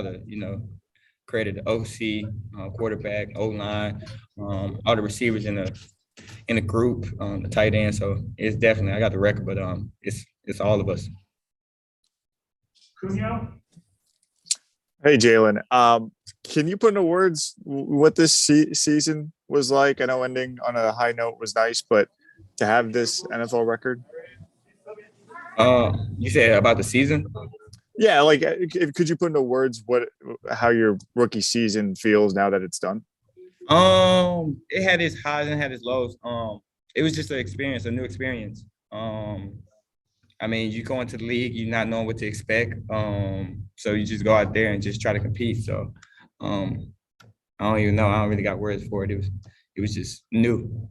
gotta, credit the OC, quarterback, O-line, all the receivers in the group, the tight end. So it's definitely I got the record, but it's all of us. Hey, Jalen. Can you put into words what this season was like? I know ending on a high note was nice, but to have this NFL record? You said about the season? Yeah, like could you put into words how your rookie season feels now that it's done? It had its highs and had its lows. It was just an experience, a new experience. I mean, you go into the league, you're not knowing what to expect. So you just go out there and just try to compete. So, I don't even know. I don't really got words for it. It was just new.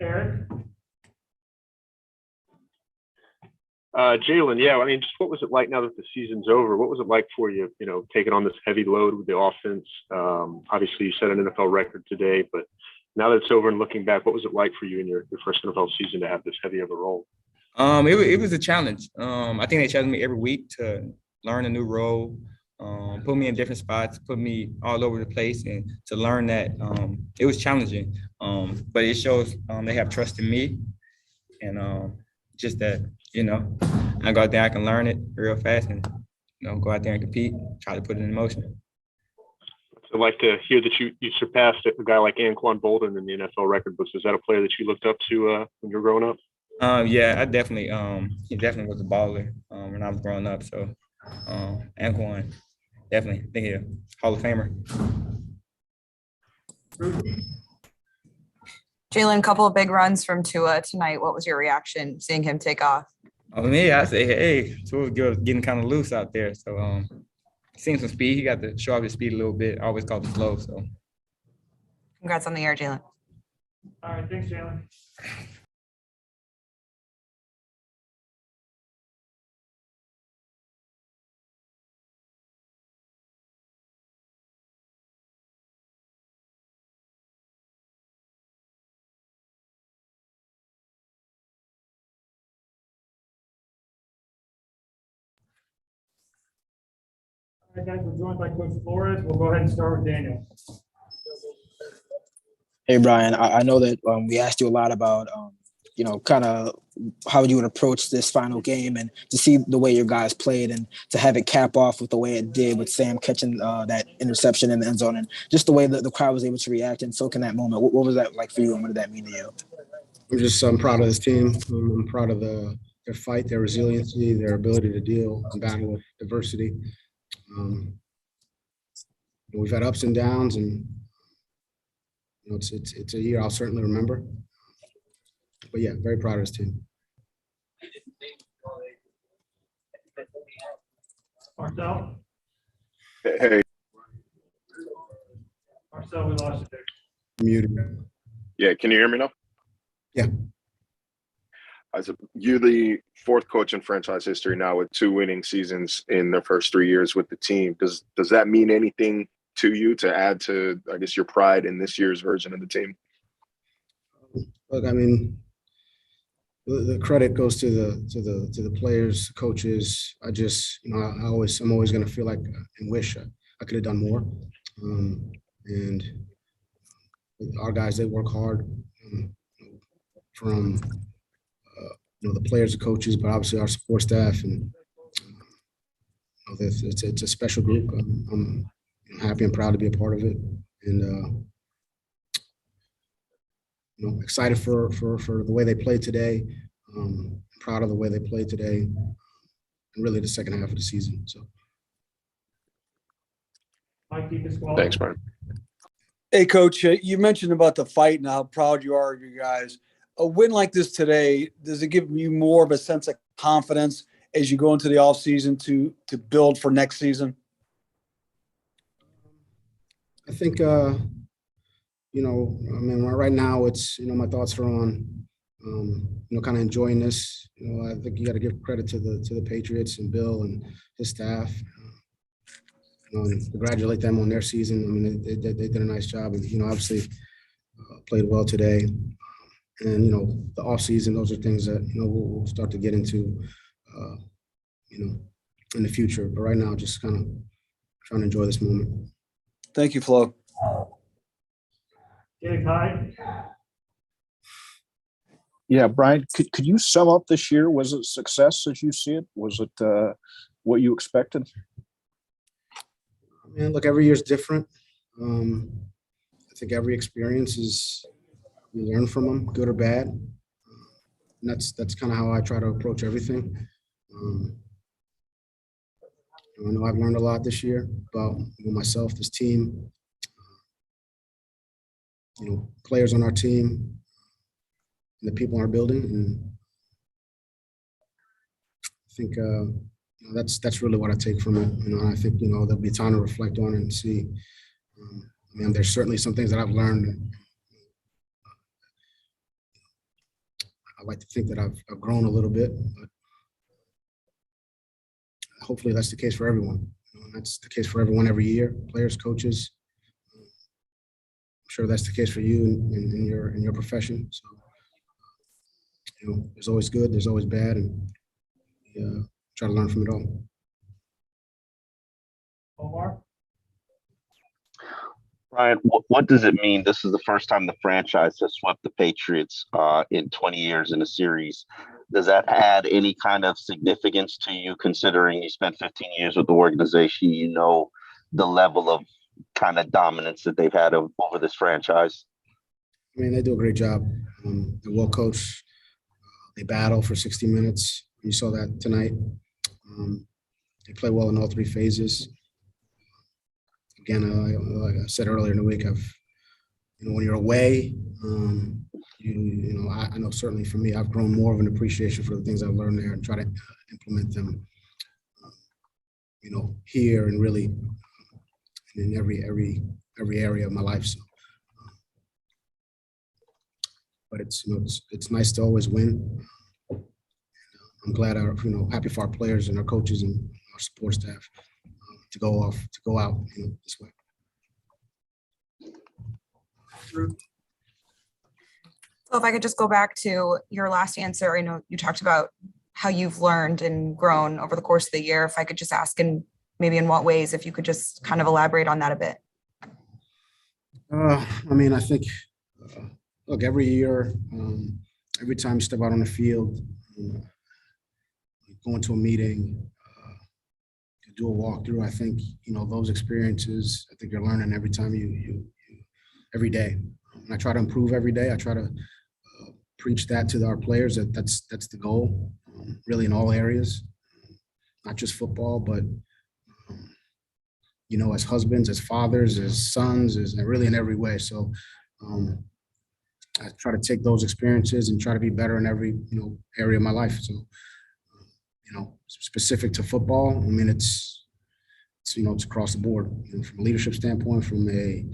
Eric? Jalen, yeah, I mean, just what was it like now that the season's over? What was it like for you, taking on this heavy load with the offense? Obviously, you set an NFL record today, but now that it's over and looking back, what was it like for you in your first NFL season to have this heavy of a role? It was a challenge. I think they challenged me every week to learn a new role, put me in different spots, put me all over the place, and to learn that it was challenging. But it shows they have trust in me, and just that I go out there, I can learn it real fast, and go out there and compete, try to put it in motion. I'd like to hear that you surpassed a guy like Anquan Bolden in the NFL record books. Is that a player that you looked up to when you were growing up? Yeah, I definitely. He definitely was a baller when I was growing up. So, Anquan, definitely, I think he's a Hall of Famer. Jalen, couple of big runs from Tua tonight. What was your reaction seeing him take off? Me, I say, hey, Tua's getting kind of loose out there. So, seeing some speed. He got to show off his speed a little bit. I always call it slow. So, congrats on the year, Jalen. All right, thanks, Jalen. All right, guys, we're joined by Coach Flores. We'll go ahead and start with Daniel. Hey, Brian, I know that we asked you a lot about, kind of how you would approach this final game, and to see the way your guys played and to have it cap off with the way it did with Sam catching that interception in the end zone, and just the way that the crowd was able to react and soak in that moment. What was that like for you, and what did that mean to you? I'm proud of this team. I'm proud of their fight, their resiliency, their ability to deal and battle with adversity. We've had ups and downs, and it's a year I'll certainly remember. But yeah, very proud of this team. Marcel? Hey. Marcel, we lost you there. Muted. Yeah, can you hear me now? Yeah. You're the fourth coach in franchise history now with 2 winning seasons in the first 3 years with the team. Does that mean anything to you to add to, I guess, your pride in this year's version of the team? Look, I mean, the credit goes to the players, coaches. I'm always going to feel like and wish I could have done more. And our guys, they work hard from the players, the coaches, but obviously our support staff, and it's a special group. I'm happy and proud to be a part of it, and excited for the way they played today. Proud of the way they played today, and really the second half of the season. So, Thanks, Brian. Hey, Coach, you mentioned about the fight and how proud you are of you guys. A win like this today, does it give you more of a sense of confidence as you go into the offseason to build for next season? I think, right now it's, my thoughts are on, kind of enjoying this. I think you got to give credit to the Patriots and Bill and his staff. Congratulate them on their season. I mean, they did a nice job, and obviously played well today. And the off season, those are things that we'll start to get into, in the future. But right now, just kind of trying to enjoy this moment. Thank you, Flo. Dave Hyde. Yeah, Brian, could you sum up this year? Was it success as you see it? Was it what you expected? Man, look, every year's different. I think every experience is you learn from them, good or bad. And that's kind of how I try to approach everything. I know I've learned a lot this year about myself, this team, players on our team, and the people in our building. And I think that's really what I take from it. And I think there'll be time to reflect on it and see. There's certainly some things that I've learned. I like to think that I've grown a little bit, but hopefully that's the case for everyone. That's the case for everyone every year, players, coaches. I'm sure that's the case for you in your profession. So, there's always good, there's always bad, and try to learn from it all. Omar. Brian, what does it mean? This is the first time the franchise has swept the Patriots in 20 years in a series. Does that add any kind of significance to you, considering you spent 15 years with the organization? The level of kind of dominance that they've had over this franchise. They do a great job. They're well coached. They battle for 60 minutes. You saw that tonight. They play well in all three phases. Again, like I said earlier in the week, when you're away, I know certainly for me, I've grown more of an appreciation for the things I've learned there and try to implement them, here and really in every area of my life. So, but it's nice to always win. I'm glad happy for our players and our coaches and our support staff to go out this way. So if I could just go back to your last answer, I know you talked about how you've learned and grown over the course of the year. If I could just ask, in maybe in what ways, if you could just kind of elaborate on that a bit. I think, look, every year, every time you step out on the field, go into a meeting, do a walkthrough, I think, those experiences, I think you're learning every time every day. And I try to improve every day. I try to preach that to our players, that's the goal, really in all areas, not just football, but, as husbands, as fathers, as sons, as really in every way. So I try to take those experiences and try to be better in every, area of my life. So, specific to football, it's across the board, from a leadership standpoint, from a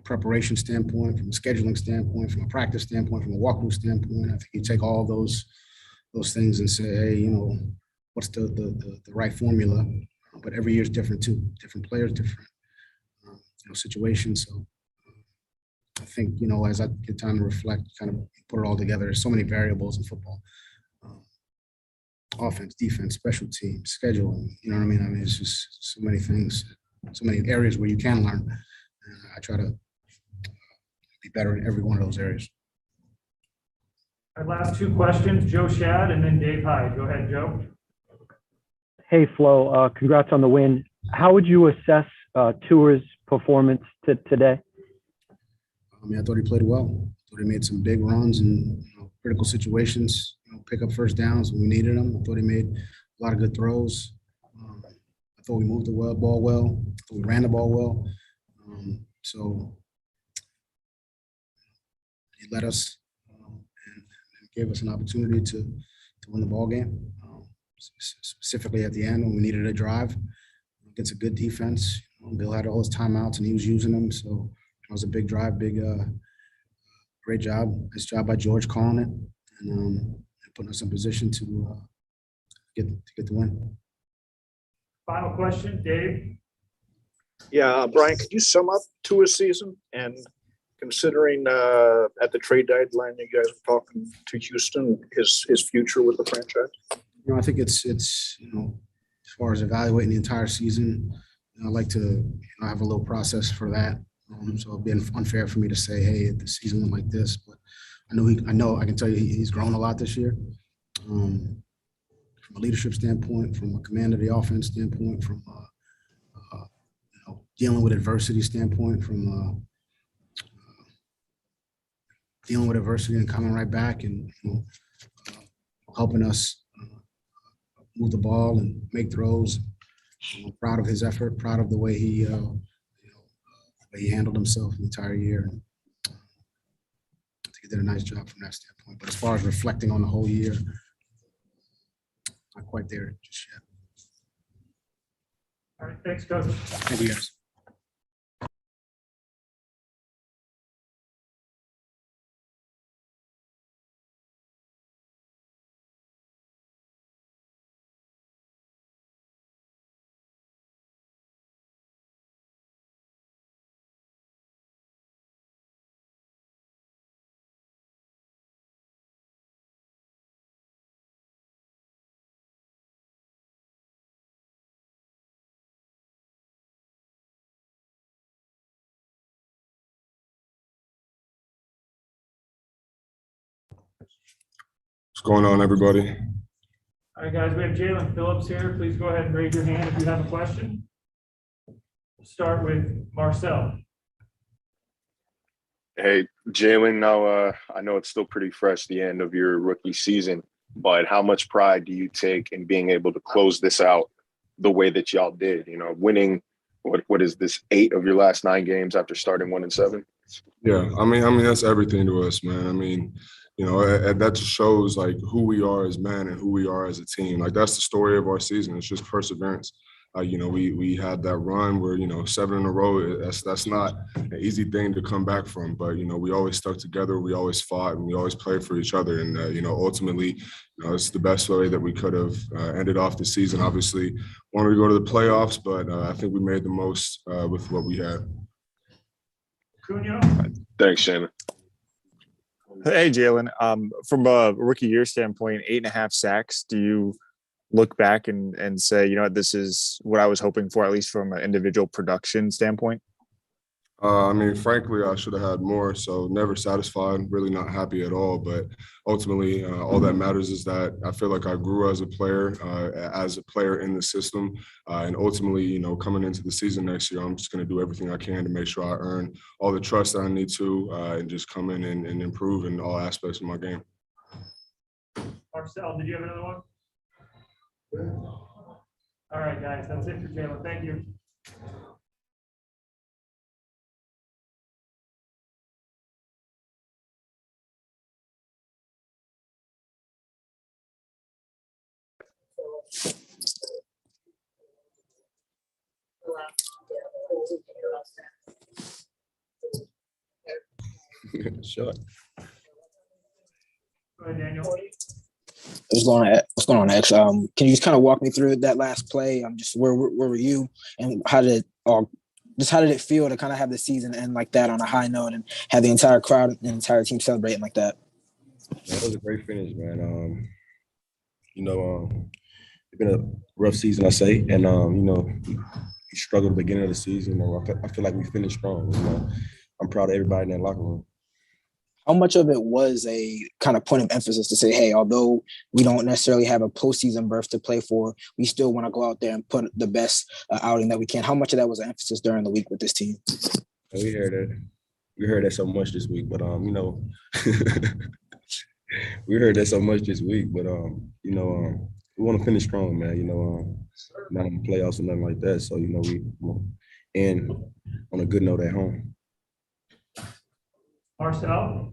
preparation standpoint, from a scheduling standpoint, from a practice standpoint, from a walkthrough standpoint. I think you take all those things and say, hey, what's the right formula? But every year is different too. Different players, different situations. So I think as I get time to reflect, kind of put it all together. There's so many variables in football. Offense, defense, special teams, scheduling, it's just so many things, so many areas where you can learn. And I try to be better in every one of those areas. Our last two questions, Joe Shad and then Dave Hyde. Go ahead, Joe. Hey, Flo, congrats on the win. How would you assess Tua's performance today? I thought he played well. I thought he made some big runs in critical situations, pick up first downs when we needed them. I thought he made a lot of good throws. I thought we moved the ball well. I thought we ran the ball well. So he led us and gave us an opportunity to win the ball game, specifically at the end when we needed a drive against a good defense. Bill had all his timeouts and he was using them. So it was a big drive, great job. Nice job by George calling it and putting us in position to get the win. Final question, Dave. Yeah, Brian, could you sum up Tua's season? And considering at the trade deadline, you guys were talking to Houston, his future with the franchise? I think it's as far as evaluating the entire season, I like to have a little process for that. So it'd be unfair for me to say, hey, the season went like this, but I can tell you he's grown a lot this year. From a leadership standpoint, from a command of the offense standpoint, from dealing with adversity standpoint, from dealing with adversity and coming right back and helping us move the ball and make throws. I'm proud of his effort, proud of the way he handled himself the entire year. And I think he did a nice job from that standpoint. But as far as reflecting on the whole year, not quite there just yet. All right, thanks, Coach. Thank you, guys. What's going on, everybody? All right, guys, we have Jalen Phillips here. Please go ahead and raise your hand if you have a question. We'll start with Marcel. Hey, Jalen, now I know it's still pretty fresh, the end of your rookie season, but how much pride do you take in being able to close this out the way that y'all did? Winning, what is this, 8 of your last 9 games after starting 1-7? Yeah, I mean that's everything to us, man. I mean, that just shows like who we are as men and who we are as a team. Like that's the story of our season. It's just perseverance. We had that run where 7 in a row. That's not an easy thing to come back from. But we always stuck together. We always fought and we always played for each other. And ultimately, it's the best way that we could have ended off the season. Obviously, wanted to go to the playoffs, but I think we made the most with what we had. Cunha. Thanks, Shannon. Hey, Jalen. From a rookie year standpoint, 8.5 sacks. Do you look back and say, this is what I was hoping for, at least from an individual production standpoint? I mean, frankly, I should have had more. So never satisfied, really not happy at all. But ultimately, all that matters is that I feel like I grew as a player in the system. And ultimately, coming into the season next year, I'm just going to do everything I can to make sure I earn all the trust that I need to and just come in and improve in all aspects of my game. Marcel, did you have another one? All right, guys, that's it for Jalen. Thank you. Sure. Go ahead, Daniel. What's going on, X? Can you just kind of walk me through that last play? Just where were you, and how did it feel to kind of have the season end like that on a high note and have the entire crowd and the entire team celebrating like that? That was a great finish, man. It's been a rough season, I say, and we struggled at the beginning of the season. I feel like we finished strong. I'm proud of everybody in that locker room. How much of it was a kind of point of emphasis to say, hey, although we don't necessarily have a postseason berth to play for, we still want to go out there and put the best outing that we can? How much of that was an emphasis during the week with this team? We heard that so much this week, but we heard that so much this week, but we want to finish strong, man. Not in the playoffs or nothing like that. So we end on a good note at home. Marcel.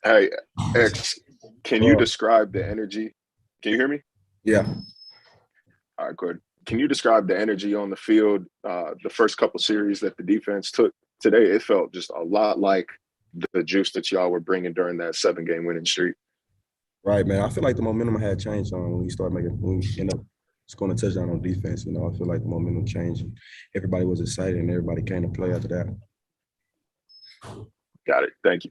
Hey, X, can you describe the energy? Can you hear me? Yeah. All right, good. Can you describe the energy on the field, the first couple series that the defense took today? It felt just a lot like the juice that y'all were bringing during that 7-game winning streak. Right, man. I feel like the momentum had changed when we end up scoring a touchdown on defense. I feel like the momentum changed. Everybody was excited and everybody came to play after that. Got it. Thank you.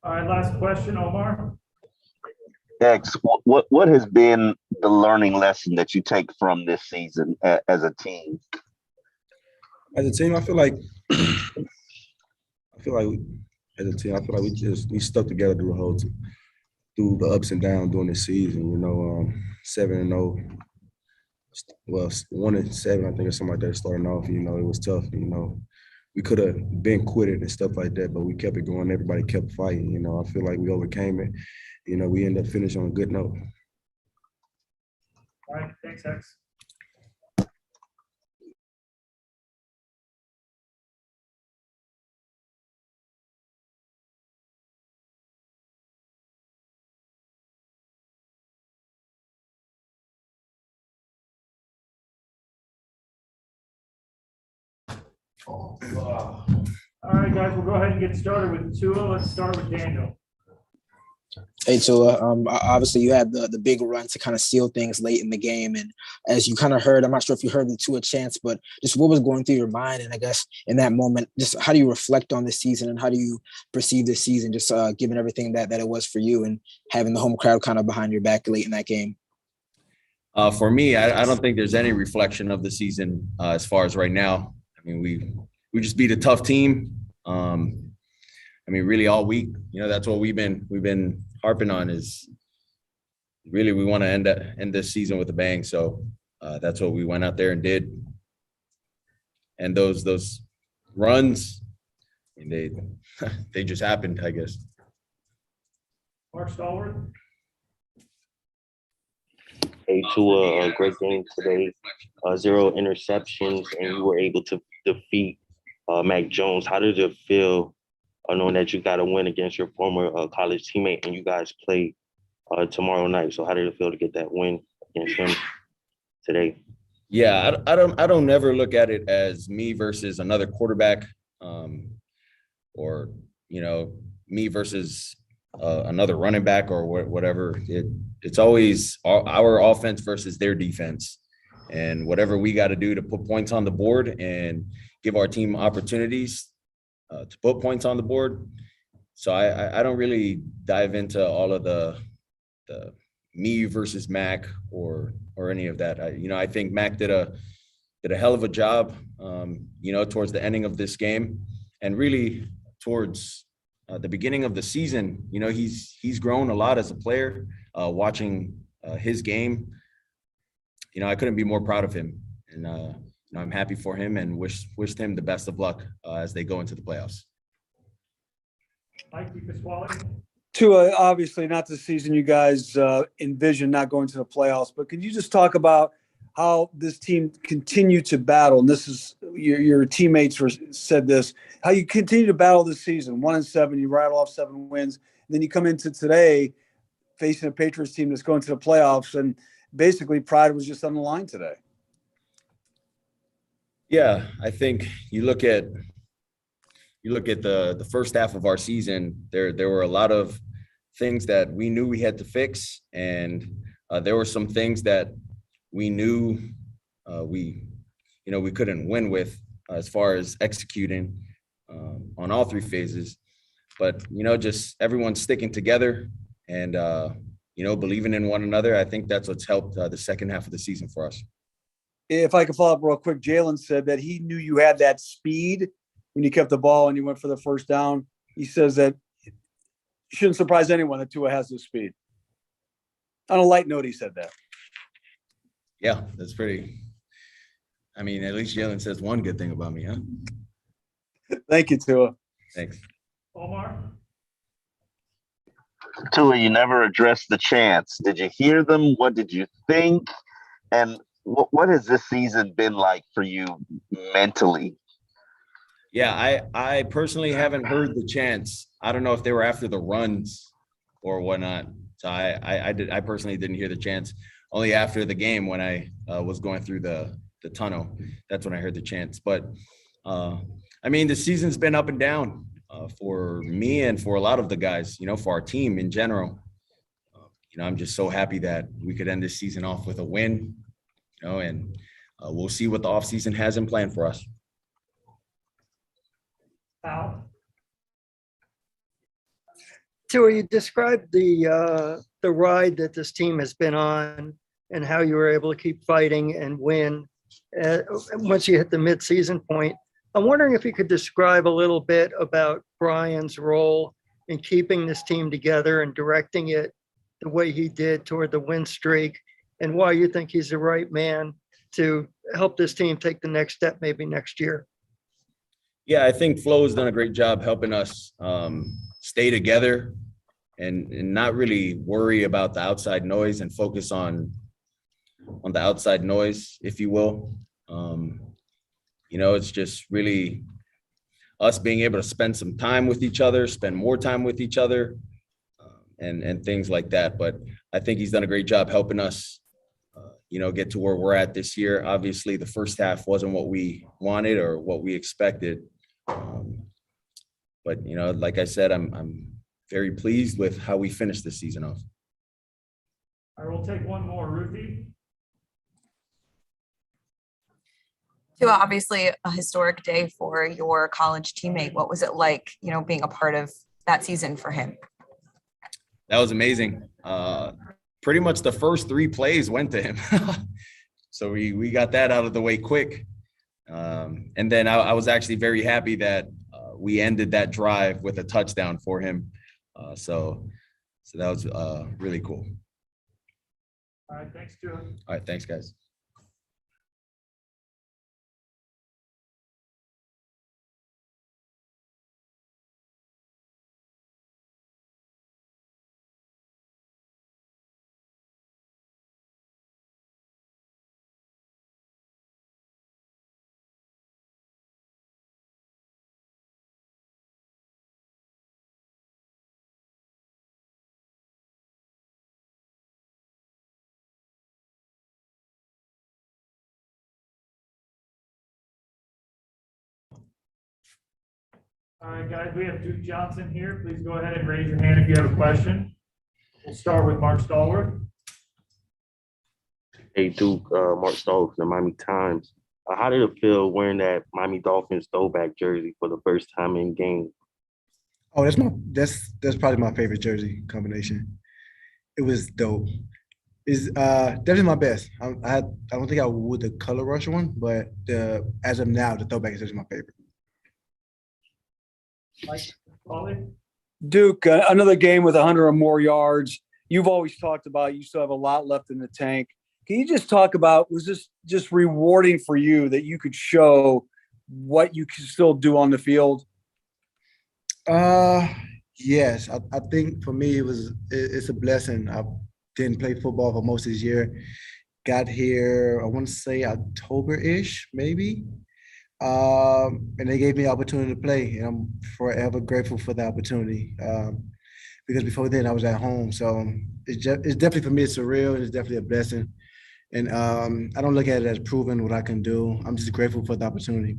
All right, last question, Omar. X, what has been the learning lesson that you take from this season as a team? As a team, I feel like we stuck together through the ups and downs during the season. 7-0. Well, 1-7, I think, or something like that. Starting off, it was tough. We could have been quitted and stuff like that, but we kept it going. Everybody kept fighting. I feel like we overcame it. We ended up finishing on a good note. All right, thanks, X. All right, guys, we'll go ahead and get started with Tua. Let's start with Daniel. Hey, Tua, obviously you had the big run to kind of seal things late in the game. And as you kind of heard, I'm not sure if you heard the Tua chants, but just what was going through your mind? And I guess in that moment, just how do you reflect on this season and how do you perceive this season, just given everything that it was for you and having the home crowd kind of behind your back late in that game? For me, I don't think there's any reflection of the season as far as right now. I mean, we just beat a tough team. Really all week, that's what we've been harping on is really we want to end this season with a bang. So that's what we went out there and did. And those runs, they just happened, I guess. Mark Stallworth. Hey, Tua, a great game today. 0 interceptions, and you were able to defeat Mac Jones. How did it feel knowing that you got a win against your former college teammate and you guys play tomorrow night? So how did it feel to get that win against him today? Yeah, I don't never look at it as me versus another quarterback, or me versus another running back or whatever. It's always our offense versus their defense, and whatever we got to do to put points on the board and give our team opportunities to put points on the board. So I don't really dive into all of the me versus Mac or any of that. I think Mac did a hell of a job, towards the ending of this game, and really towards the beginning of the season. He's grown a lot as a player. Watching his game, I couldn't be more proud of him, and I'm happy for him and wished him the best of luck as they go into the playoffs. Mike Pasquale. Tua, obviously not the season you guys envision not going to the playoffs, but could you just talk about how this team continued to battle? And this is your teammates said this, how you continue to battle this season. 1-7, you rattle off 7 wins. And then you come into today facing a Patriots team that's going to the playoffs, and basically pride was just on the line today. Yeah, I think you look at the first half of our season. There were a lot of things that we knew we had to fix, and there were some things that we knew we couldn't win with as far as executing on all 3 phases. But just everyone sticking together and believing in one another. I think that's what's helped the second half of the season for us. If I could follow up real quick, Jalen said that he knew you had that speed when you kept the ball and you went for the first down. He says that it shouldn't surprise anyone that Tua has this speed. On a light note, he said that. Yeah, that's pretty. At least Jalen says one good thing about me, huh? Thank you, Tua. Thanks. Omar. Tua, you never addressed the chants. Did you hear them? What did you think? And what has this season been like for you mentally? Yeah, I personally haven't heard the chants. I don't know if they were after the runs or whatnot. So I personally didn't hear the chants. Only after the game when I was going through the tunnel, that's when I heard the chants. But the season's been up and down for me and for a lot of the guys. For our team in general. I'm just so happy that we could end this season off with a win. And we'll see what the offseason has in plan for us. Al. Tua, you described the the ride that this team has been on and how you were able to keep fighting and win once you hit the midseason point. I'm wondering if you could describe a little bit about Brian's role in keeping this team together and directing it the way he did toward the win streak, and why you think he's the right man to help this team take the next step maybe next year. Yeah, I think Flo has done a great job helping us stay together and not really worry about the outside noise and focus on the outside noise, if you will. It's just really us being able to spend some time with each other, spend more time with each other, and things like that. But I think he's done a great job helping us, get to where we're at this year. Obviously, the first half wasn't what we wanted or what we expected. But like I said, I'm very pleased with how we finished the season off. All right, we'll take one more. Ruthie? Tua, obviously a historic day for your college teammate. What was it like, being a part of that season for him? That was amazing. Pretty much the first 3 plays went to him. So we got that out of the way quick. And then I was actually very happy that we ended that drive with a touchdown for him. So that was really cool. All right, thanks, Tua. All right, thanks, guys. All right, guys, we have Duke Johnson here. Please go ahead and raise your hand if you have a question. We'll start with Mark Stallworth. Hey, Duke, Mark Stokes, the Miami Times. How did it feel wearing that Miami Dolphins throwback jersey for the first time in game? Oh, that's probably my favorite jersey combination. It was dope. Is definitely my best. I don't think I would the color rush one, but as of now, the throwback is definitely my favorite. Duke, another game with 100 or more yards. You've always talked about you still have a lot left in the tank. Can you just talk about, was this just rewarding for you that you could show what you can still do on the field? Yes, I think for me it's a blessing. I didn't play football for most of this year. Got here, I want to say October-ish, maybe. And they gave me the opportunity to play, and I'm forever grateful for the opportunity. Because before then I was at home, so it's definitely for me it's surreal. And it's definitely a blessing, and I don't look at it as proving what I can do. I'm just grateful for the opportunity.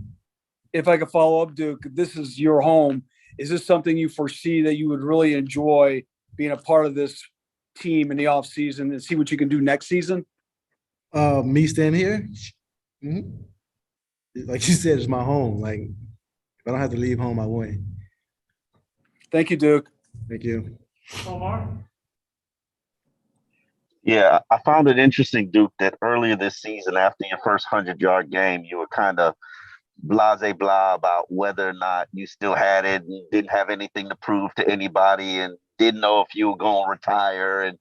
If I could follow up, Duke, this is your home. Is this something you foresee that you would really enjoy being a part of this team in the offseason and see what you can do next season? Me staying here. Mm-hmm. Like you said, it's my home. Like, if I don't have to leave home, I win. Thank you, Duke. Thank you. Omar? Yeah, I found it interesting, Duke, that earlier this season, after your first 100-yard game, you were kind of blah about whether or not you still had it and didn't have anything to prove to anybody and didn't know if you were going to retire. And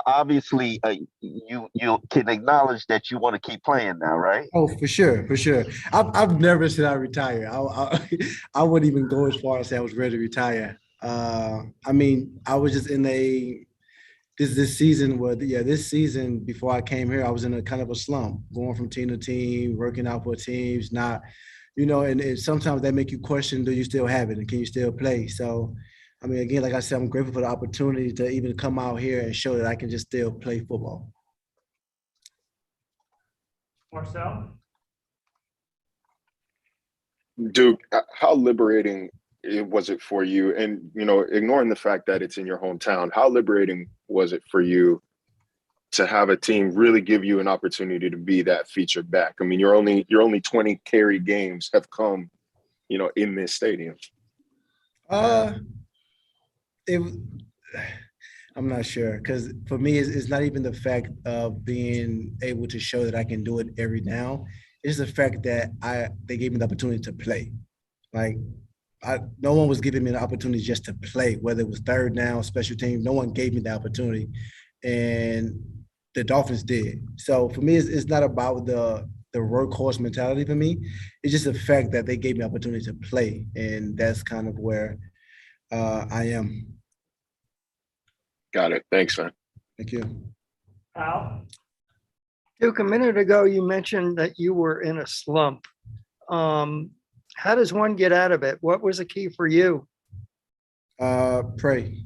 obviously, you can acknowledge that you want to keep playing now, right? Oh, for sure, for sure. I've never said I retire. I wouldn't even go as far as say I was ready to retire. I mean, I was just in this season where this season before I came here, I was in a kind of a slump, going from team to team, working out for teams, not, and sometimes that make you question, do you still have it and can you still play? So, I mean, again, like I said, I'm grateful for the opportunity to even come out here and show that I can just still play football. Marcel? Duke, how liberating was it for you? And, ignoring the fact that it's in your hometown, how liberating was it for you to have a team really give you an opportunity to be that featured back? I mean, your only 20 carry games have come, in this stadium. I'm I'm not sure because for me, it's not even the fact of being able to show that I can do it every now. It's the fact that they gave me the opportunity to play. Like no one was giving me the opportunity just to play, whether it was third down, special team. No one gave me the opportunity, and the Dolphins did. So for me, it's not about the workhorse mentality. For me, it's just the fact that they gave me opportunity to play, and that's kind of where I am. Got it. Thanks, man. Thank you. Al? Duke, a minute ago, you mentioned that you were in a slump. How does one get out of it? What was the key for you? Pray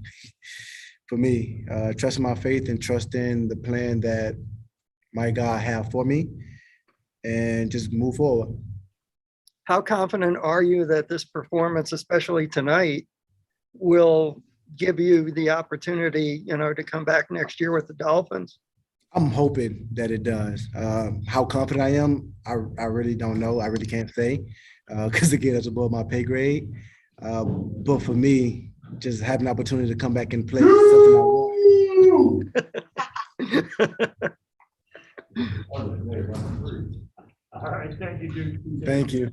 for me. Trust my faith and trust in the plan that my God have for me, and just move forward. How confident are you that this performance, especially tonight, will give you the opportunity, to come back next year with the Dolphins? I'm hoping that it does. How confident I am, I really don't know. I really can't say because again, it's above my pay grade. But for me, just having the opportunity to come back and play is something I want. All right, thank you, Duke. Thank you.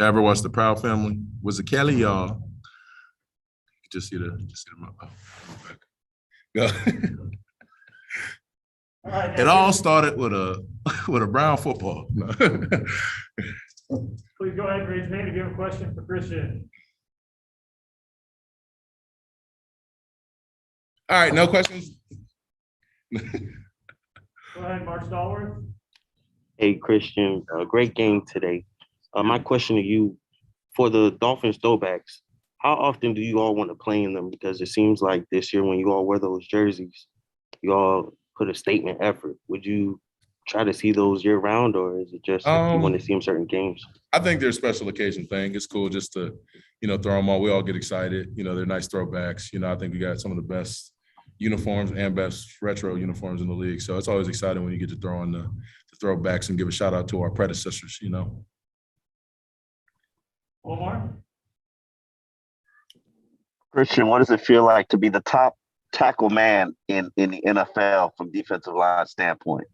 Ever watched The Proud Family? Was it Kelly, y'all? Just see the Go. All right, It all started with a brown football. No. please go ahead and raise your hand if you have a question for Christian. All right, no questions? Go ahead, Mark Stallworth. Hey, Christian, great game today. My question to you, for the Dolphins throwbacks, how often do you all want to play in them? Because it seems like this year when you all wear those jerseys, you all put a statement effort. Would you try to see those year round, or is it just you want to see them certain games? I think they're a special occasion thing. It's cool just to, throw them all. We all get excited. They're nice throwbacks. I think we got some of the best uniforms and best retro uniforms in the league. So it's always exciting when you get to throw on the throwbacks and give a shout out to our predecessors, Omar? Christian, what does it feel like to be the top tackle man in the NFL from defensive line standpoint?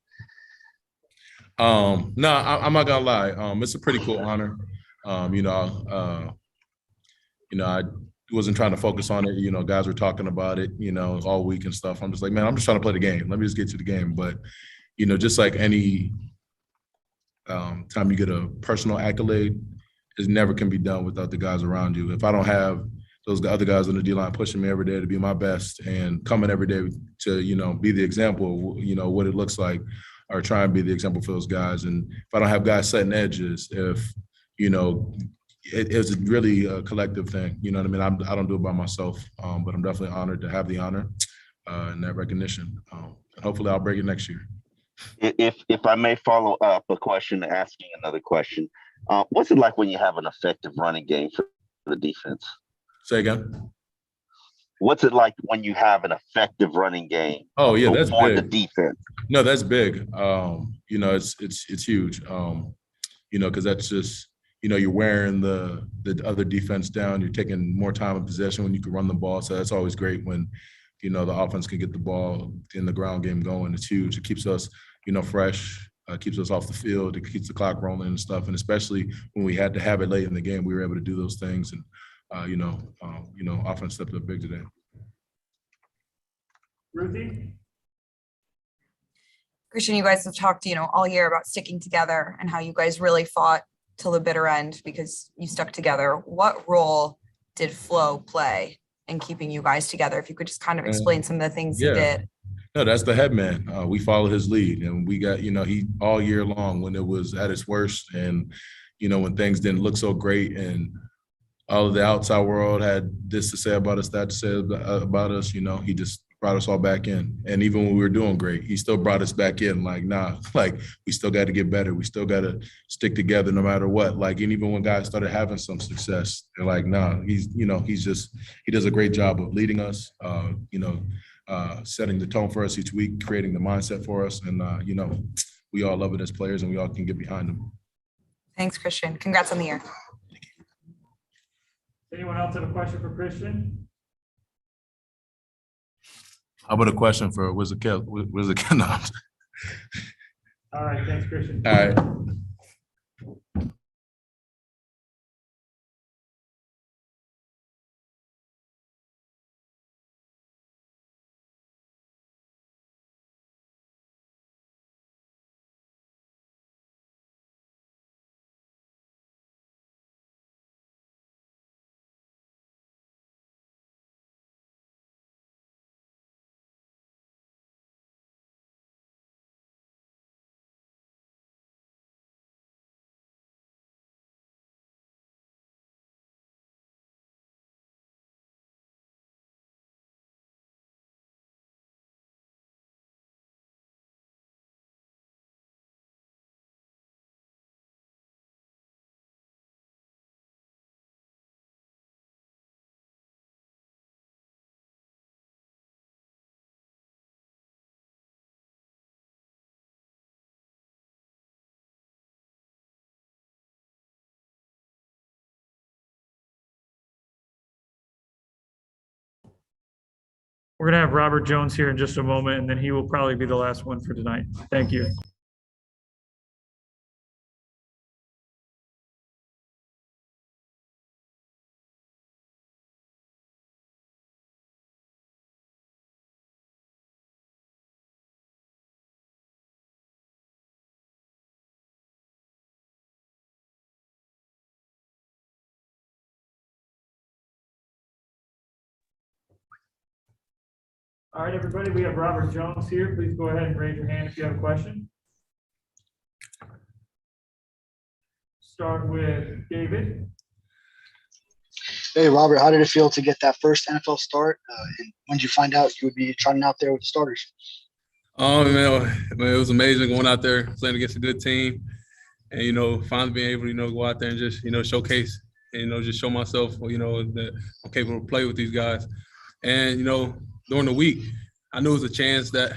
No, I'm not gonna lie. It's a pretty cool honor. I wasn't trying to focus on it. Guys were talking about it, all week and stuff. I'm just like, man, I'm just trying to play the game. Let me just get to the game. But, just like any time you get a personal accolade, it never can be done without the guys around you. If I don't have those other guys on the D-line pushing me every day to be my best and coming every day to, be the example, what it looks like, or try and be the example for those guys. And if I don't have guys setting edges, if, it's really a collective thing. You know what I mean? I don't do it by myself, but I'm definitely honored to have the honor and that recognition. And hopefully I'll break it next year. If I may follow up a question, asking another question, what's it like when you have an effective running game for the defense? Say again? What's it like when you have an effective running game? Oh yeah, that's for big. The defense. No, that's big. It's huge. Because that's just, you're wearing the other defense down. You're taking more time of possession when you can run the ball. So that's always great when, the offense can get the ball in the ground game going. It's huge. It keeps us, fresh, keeps us off the field. It keeps the clock rolling and stuff. And especially when we had to have it late in the game, we were able to do those things. And, offense stepped up big today. Ruthie? Christian, you guys have talked, all year about sticking together and how you guys really fought till the bitter end because you stuck together. What role did Flo play in keeping you guys together? If you could just kind of explain some of the things he did. No, that's the head man. We followed his lead, and we got, he all year long when it was at its worst, and when things didn't look so great, and all of the outside world had this to say about us, that to say about us. He just brought us all back in. And even when we were doing great, he still brought us back in. Like, nah, like we still got to get better. We still got to stick together no matter what. Like, and even when guys started having some success, they're like, nah, he does a great job of leading us, setting the tone for us each week, creating the mindset for us. And, we all love it as players and we all can get behind him. Thanks, Christian. Congrats on the year. Anyone else have a question for Christian? How about a question for Wizard Kev? No. All right, thanks, Christian. All right. We're going to have Robert Jones here in just a moment, and then he will probably be the last one for tonight. Thank you. All right, everybody, we have Robert Jones here. Please go ahead and raise your hand if you have a question. Start with David. Hey, Robert, how did it feel to get that first NFL start? And when did you find out you would be trotting out there with the starters? Oh, man, it was amazing going out there, playing against a good team. And, finally being able to, go out there and just, showcase and, just show myself, that I'm capable to play with these guys. And, during the week, I knew it was a chance that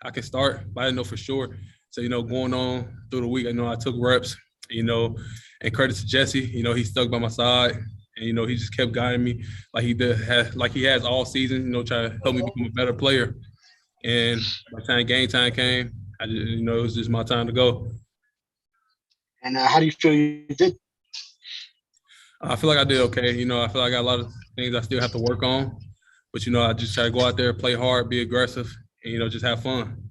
I could start, but I didn't know for sure. So, going on through the week, I took reps, and credit to Jesse, he stuck by my side and, he just kept guiding me like he has all season, trying to help me become a better player. And by the time game time came, I just, it was just my time to go. And how do you feel you did? I feel like I did okay. I feel like I got a lot of things I still have to work on. But, I just try to go out there, play hard, be aggressive, and, just have fun.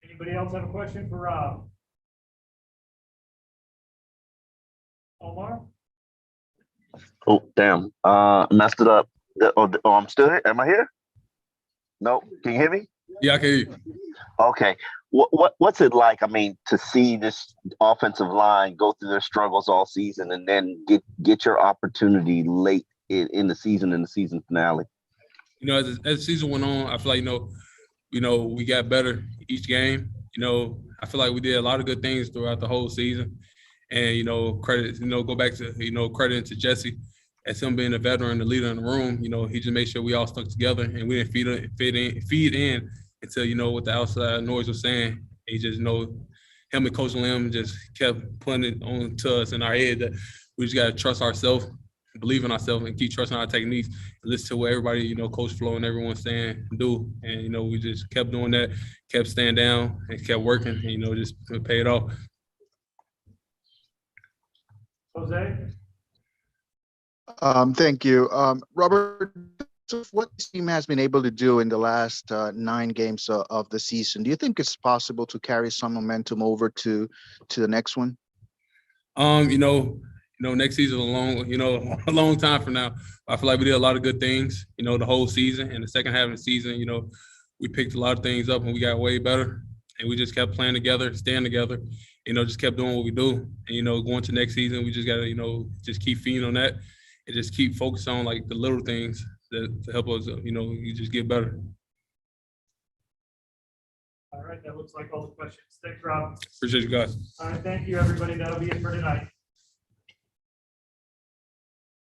Anybody else have a question for Rob? Omar? Oh, damn. Messed it up. Oh, I'm still here? Am I here? No? Can you hear me? Yeah, I can hear you. Okay. What's it like, to see this offensive line go through their struggles all season and then get your opportunity late in the season finale? As the season went on, I feel like, we got better each game. I feel like we did a lot of good things throughout the whole season. And, credit, go back to, credit to Jesse as him being a veteran, the leader in the room. He just made sure we all stuck together and we didn't feed in until, what the outside noise was saying. He just, him and Coach Lim just kept putting it on to us in our head that we just got to trust ourselves, believe in ourselves, and keep trusting our techniques, listen to what everybody, Coach Flo and everyone's saying and do. And, we just kept doing that, kept staying down and kept working and, just paid off. Jose? Thank you. Robert, what this team has been able to do in the last 9 games of the season, do you think it's possible to carry some momentum over to the next one? Next season a long time from now. I feel like we did a lot of good things, the whole season. And the second half of the season, we picked a lot of things up and we got way better. And we just kept playing together, staying together, just kept doing what we do. And, going to next season, we just got to, just keep feeding on that and just keep focused on like the little things that to help us, you just get better. All right, that looks like all the questions. Thanks, Rob. Appreciate you guys. All right, thank you, everybody. That'll be it for tonight.